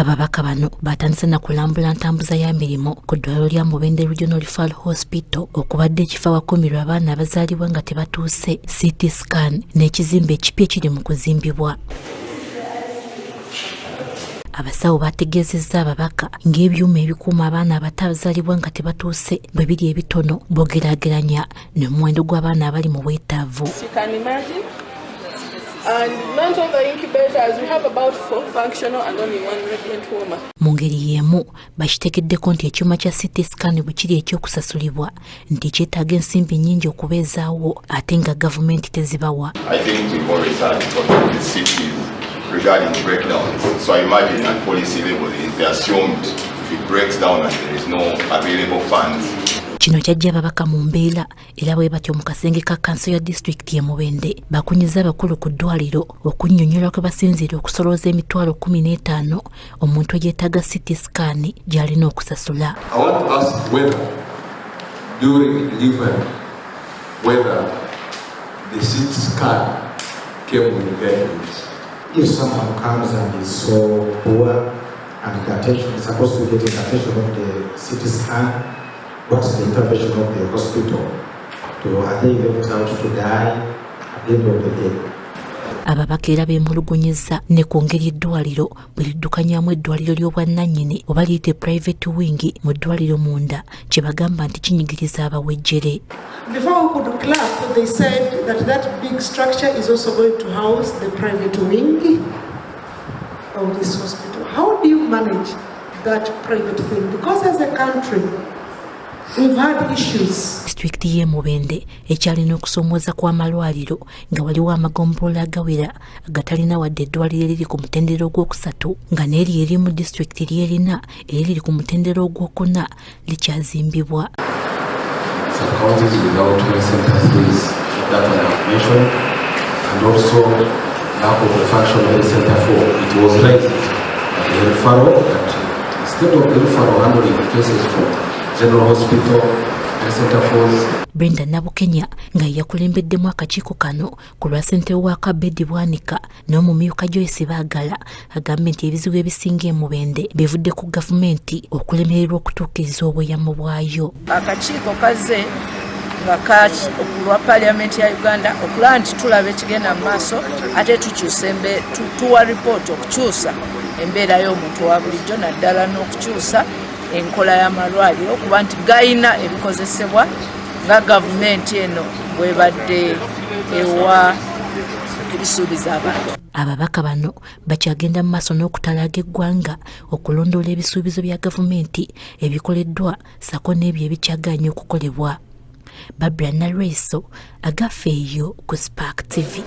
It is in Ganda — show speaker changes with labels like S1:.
S1: Ababaka bano batandise na kulambula ntambuza ya mirimu ku ddwaliro lya Mubende Regional Referral Hospital okubadde ekifo awakuumirwa abaana abazaalibwa nga tebatuuse CT scan n'ekizimbe ekipya ekiri mu kuzimbibwa. Abasawo bategeezezza ababaka ng'ebyuma ebikuuma abaana abato abazaalibwa nga tebatuuse bwe biri ebitono bogeraageranya n'omuwendo gw'abaana abali mu bwetaavu.
S2: And none of the incubators, we have about 4 functional and only 1 radiant woman.
S1: Mu ngeri y'emu bakitegeddeko nti ekyuma kya CT scan bwe kiri ekyokusasulibwa nti kyetaaga ensimbi nnyingi okubeezaawo ate nga gavumenti tezibawa.
S3: I think we've always had the cities regarding breakdowns. So I imagine at policy level they assumed if it breaks down and there is no available funds.
S1: Kino kyajja ababaka mu mbeera era bwe batyo mu kasenge ka kanso ya disitulikiti y'e Mubende bakunyiza abakulu ku ddwaliro okunnyonnyola kwe basinziira okusolooza emitwalo 15 omuntu eyeetaaga CT scan gy'alina okusasula.
S4: I want to ask whether during delivery whether the CT scan came with guidelines.
S5: If someone comes and is so poor and the attention is supposed to get the attention of the CT scan, what's the intervention of the hospital? Are they left out to die at the end of the day?
S1: Ababaka era beemulugunyizza ne ku ngeri eddwaliro bwe liddukanyamu eddwaliro ly'obwannannyini oba liyite private wing mu ddwaliro munda kye bagamba nti kinyigiriza abawejjere.
S6: Before we could clap, they said that big structure is also going to house the private wing of this hospital. How do you manage that private thing? Because as a country, we've had issues.
S1: Disitulikiti y'e Mubende ekyalina okusomooza kw'amalwaliro nga waliwo amagombolola agawera agatalina wadde eddwaliro eriri ku mutendera ogwokusatu nga n'eri eri mu disitulikiti lyerina eriri ku mutendera ogwokuna likyazimbibwa.
S4: Some counties without health centers that I have mentioned, and also lack of a functional health center for it was raised at the referral that instead of the referral handling cases from General Hospital, Health Center Force.
S1: Brenda Nabukenya nga yakulembeddemu akakiiko kano ku lwa ssentebe wa Kabedi Bwanika n'omumyuka Joyce Baagala agambye nti ebizibu ebisinga e Mubende bivudde ku gavumenti okulemererwa okutuukiriza obweyamo bwayo.
S2: Akakiiko kazze nga okulwa Parliament ya Uganda okulaba nti tulaba ekigenda mu maaso ate tuwa ripooti okukyusa embeera y'omuntu wa bulijjo naddala n'okukyusa enkola y'amalwaliro kuba nti gayina ebikozesebwa nga gavumenti eno bwebadde ewa ebisuubiza abantu.
S1: Ababaka bano bakyagenda mu maaso n'okutalaaga eggwanga okulondoola ebisuubizo bya gavumenti ebikoleddwa sako n'ebyo ebikyagaanye okukolebwa. Barbara Nareso agafeeyo ku Spark TV.